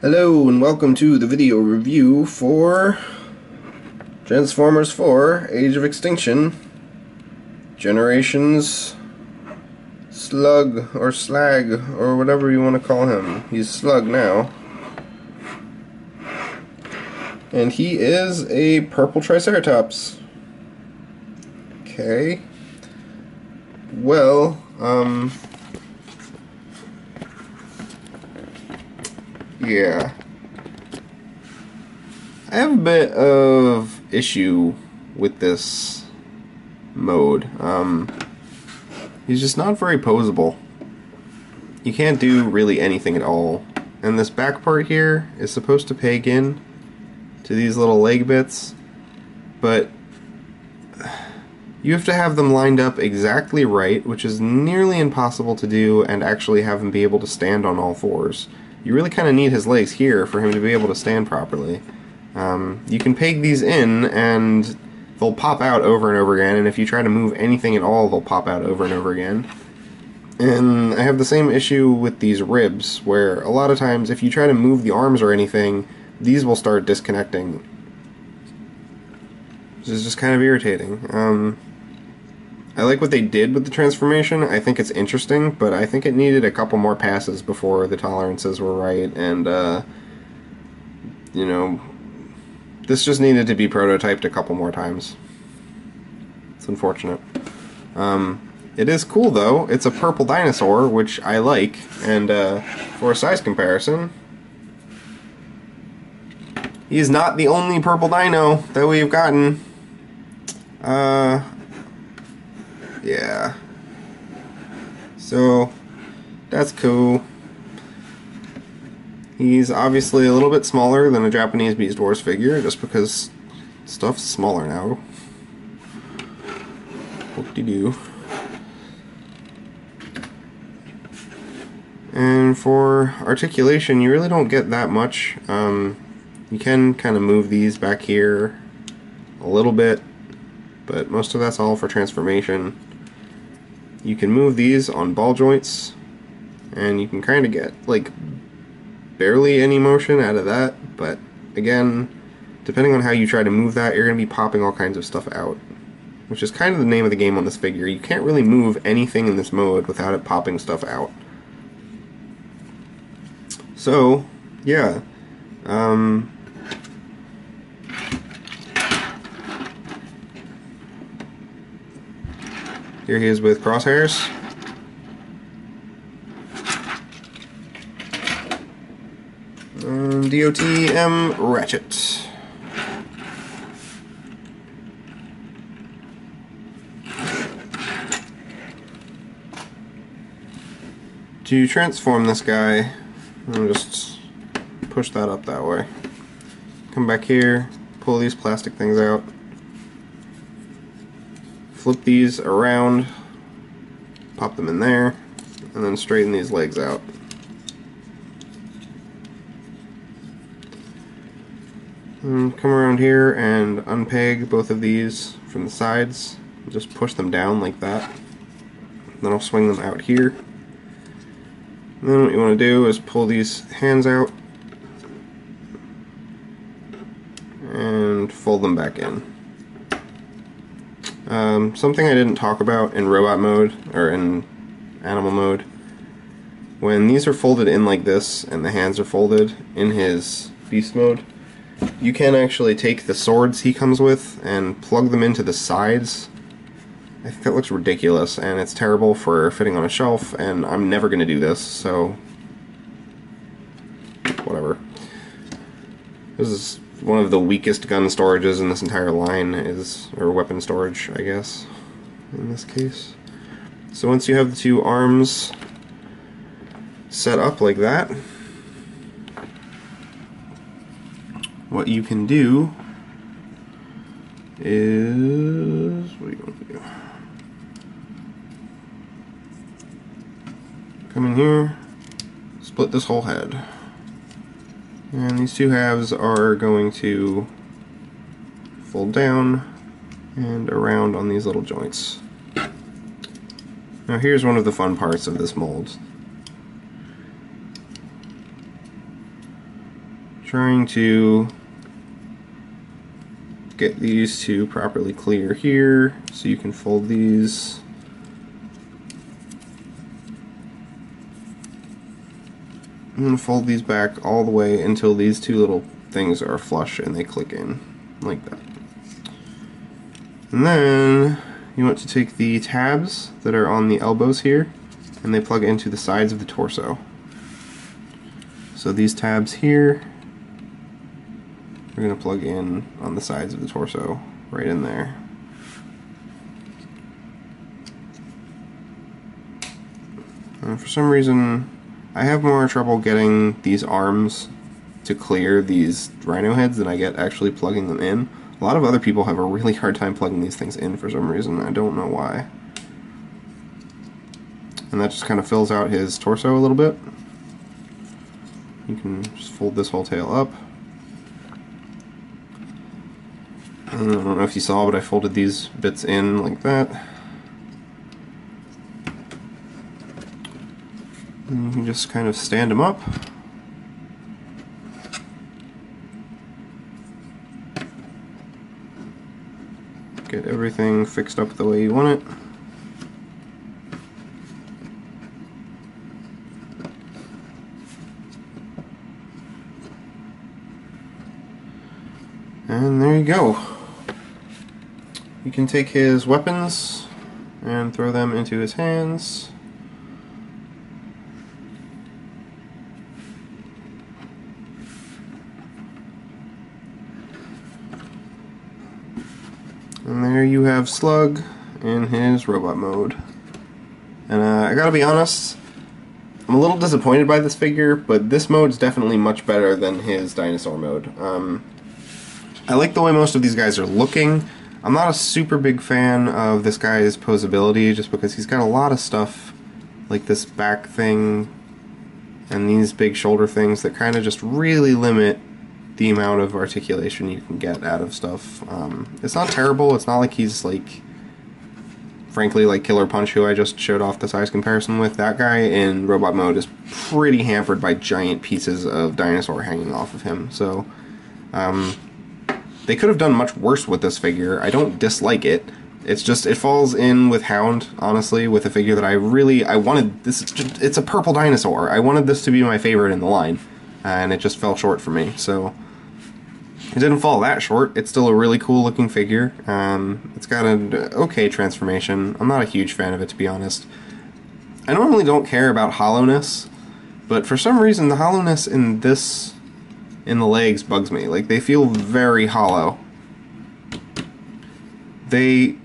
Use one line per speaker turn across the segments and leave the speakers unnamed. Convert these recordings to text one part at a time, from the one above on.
Hello and welcome to the video review for Transformers 4 Age of Extinction Generations Slug or Slag or whatever you want to call him. He's Slug now. And he is a purple Triceratops. Okay. Well, yeah. I have a bit of issue with this mode. He's just not very posable. You can't do really anything at all. And this back part here is supposed to peg in to these little leg bits, but you have to have them lined up exactly right, which is nearly impossible to do, and actually have him be able to stand on all fours. You really kind of need his legs here for him to be able to stand properly. You can peg these in and they'll pop out over and over again, and if you try to move anything at all, they'll pop out over and over again. And I have the same issue with these ribs, where a lot of times if you try to move the arms or anything, these will start disconnecting. Which is just kind of irritating. I like what they did with the transformation. I think it's interesting, but I think it needed a couple more passes before the tolerances were right, and you know, this just needed to be prototyped a couple more times. It's unfortunate. It is cool though. It's a purple dinosaur, which I like, and for a size comparison, he's not the only purple dino that we've gotten. Yeah. So, that's cool. He's obviously a little bit smaller than a Japanese Beast Wars figure, just because stuff's smaller now. Whoop-de-doo. And for articulation, you really don't get that much. You can kind of move these back here a little bit, but most of that's all for transformation. You can move these on ball joints, and you can kind of get, like, barely any motion out of that, but again, depending on how you try to move that, you're going to be popping all kinds of stuff out, which is kind of the name of the game on this figure. You can't really move anything in this mode without it popping stuff out. So, yeah. Here he is with crosshairs. DOTM Ratchet. To transform this guy, I'll just push that up that way. Come back here, pull these plastic things out. Flip these around, pop them in there, and then straighten these legs out. And come around here and unpeg both of these from the sides. Just push them down like that. Then I'll swing them out here. And then what you want to do is pull these hands out and fold them back in. Something I didn't talk about in robot mode, or in animal mode, when these are folded in like this and the hands are folded in his beast mode, you can actually take the swords he comes with and plug them into the sides. I think that looks ridiculous, and it's terrible for fitting on a shelf, and I'm never going to do this, so whatever. This is one of the weakest gun storages in this entire line, or weapon storage, I guess, in this case. So once you have the two arms set up like that, what you can do is, what do you want to do? Come in here, split this whole head. And these two halves are going to fold down and around on these little joints. Now here's one of the fun parts of this mold. trying to get these to properly clear here so you can fold these. I'm going to fold these back all the way until these two little things are flush and they click in like that. And then you want to take the tabs that are on the elbows here and they plug into the sides of the torso. So these tabs here are going to plug in on the sides of the torso, right in there. And for some reason, I have more trouble getting these arms to clear these rhino heads than I get actually plugging them in. A lot of other people have a really hard time plugging these things in for some reason. I don't know why. And that just kind of fills out his torso a little bit. You can just fold this whole tail up. I don't know if you saw, but I folded these bits in like that. And you can just kind of stand them up. Get everything fixed up the way you want it. And there you go. You can take his weapons and throw them into his hands. And there you have Slug in his robot mode. And I gotta be honest, I'm a little disappointed by this figure, but this mode's definitely much better than his dinosaur mode. I like the way most of these guys are looking. I'm not a super big fan of this guy's posability, just because he's got a lot of stuff, like this back thing and these big shoulder things that kind of just really limit the amount of articulation you can get out of stuff. It's not terrible. It's not like he's like, frankly, like Killer Punch, who I just showed off the size comparison with. That guy in robot mode is pretty hampered by giant pieces of dinosaur hanging off of him. So they could have done much worse with this figure. I don't dislike it. It's just, it falls in with Hound, honestly, with a figure that I wanted. It's a purple dinosaur. I wanted this to be my favorite in the line, and it just fell short for me. So it didn't fall that short. It's still a really cool looking figure. It's got an okay transformation. I'm not a huge fan of it, to be honest. I normally don't care about hollowness, but for some reason the hollowness in the legs bugs me. Like, they feel very hollow. I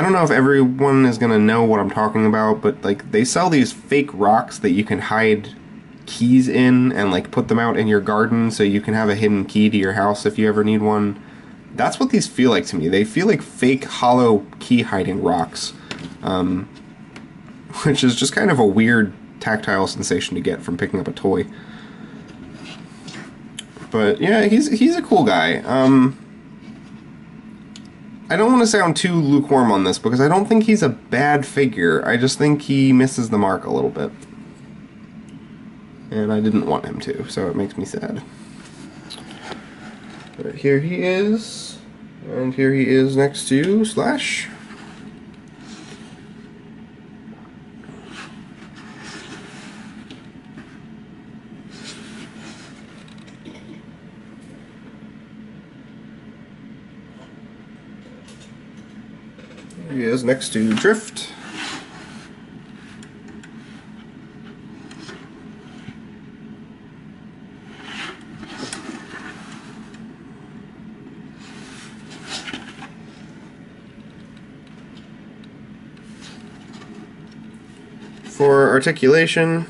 don't know if everyone is gonna know what I'm talking about, but like, they sell these fake rocks that you can hide keys in and like put them out in your garden so you can have a hidden key to your house if you ever need one. That's what these feel like to me. They feel like fake hollow key hiding rocks, which is just kind of a weird tactile sensation to get from picking up a toy. But yeah, he's a cool guy. I don't want to sound too lukewarm on this because I don't think he's a bad figure. I just think he misses the mark a little bit. And I didn't want him to, so it makes me sad. But here he is, and here he is next to Slash. Here he is next to Drift. For articulation,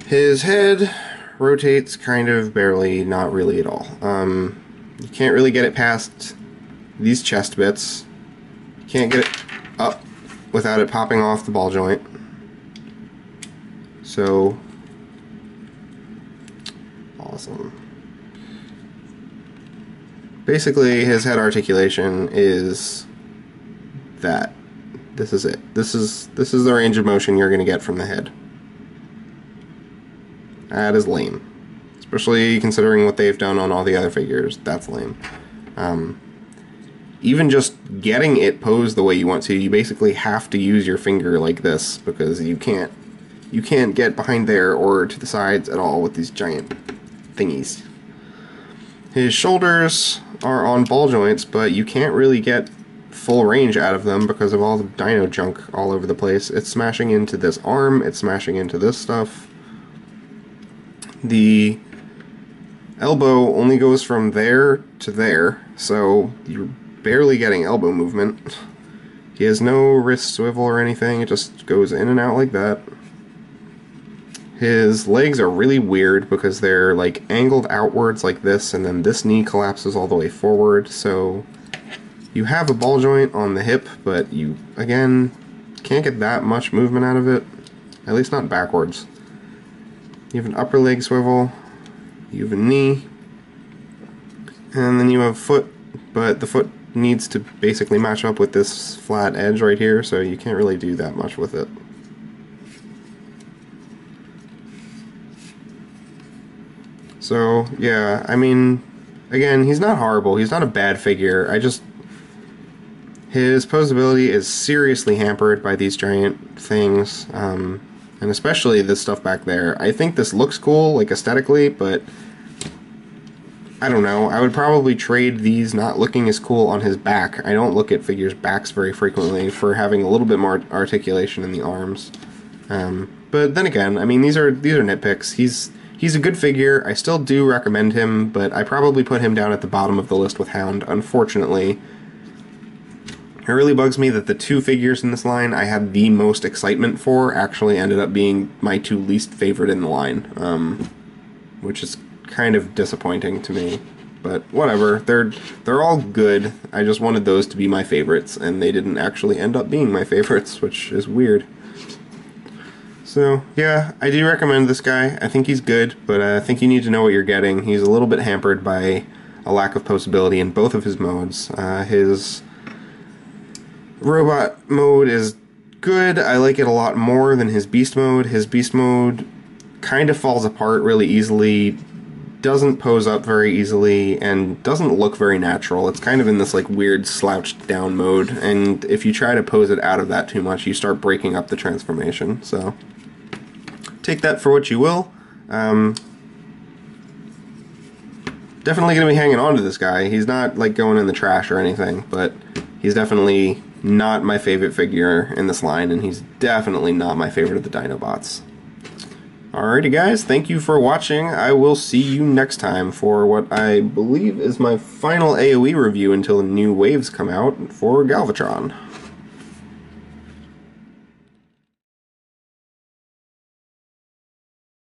his head rotates kind of barely, not really at all. You can't really get it past these chest bits. You can't get it up without it popping off the ball joint. So, awesome. Basically, his head articulation is that. This is it. This is the range of motion you're going to get from the head. That is lame. Especially considering what they've done on all the other figures. That's lame. Even just getting it posed the way you want to, you basically have to use your finger like this, because you can't get behind there or to the sides at all with these giant thingies. His shoulders are on ball joints, but you can't really get full range out of them because of all the dino junk all over the place. It's smashing into this arm, it's smashing into this stuff. The elbow only goes from there to there, so you're barely getting elbow movement. He has no wrist swivel or anything, it just goes in and out like that. His legs are really weird because they're like angled outwards like this, and then this knee collapses all the way forward, so you have a ball joint on the hip, but you, again, can't get that much movement out of it, at least not backwards. You have an upper leg swivel, you have a knee, and then you have a foot, but the foot needs to basically match up with this flat edge right here, so you can't really do that much with it. So, yeah, I mean, again, he's not horrible, he's not a bad figure, his posability is seriously hampered by these giant things, and especially this stuff back there. I think this looks cool, like, aesthetically, but I don't know, I would probably trade these not looking as cool on his back. I don't look at figures' backs very frequently for having a little bit more articulation in the arms. But then again, I mean, these are nitpicks. He's a good figure. I still do recommend him, but I probably put him down at the bottom of the list with Hound, unfortunately. It really bugs me that the two figures in this line I had the most excitement for actually ended up being my two least favorite in the line, which is kind of disappointing to me. But whatever, they're all good. I just wanted those to be my favorites, and they didn't actually end up being my favorites, which is weird. So, yeah, I do recommend this guy. I think he's good, but I think you need to know what you're getting. He's a little bit hampered by a lack of posability in both of his modes. His robot mode is good. I like it a lot more than his beast mode. His beast mode kind of falls apart really easily, doesn't pose up very easily, and doesn't look very natural. It's kind of in this like weird slouched down mode, and if you try to pose it out of that too much, you start breaking up the transformation. So take that for what you will. Definitely going to be hanging on to this guy. He's not like going in the trash or anything, but he's definitely not my favorite figure in this line, and he's definitely not my favorite of the Dinobots. Alrighty guys, thank you for watching. I will see you next time for what I believe is my final AoE review until the new waves come out for Galvatron.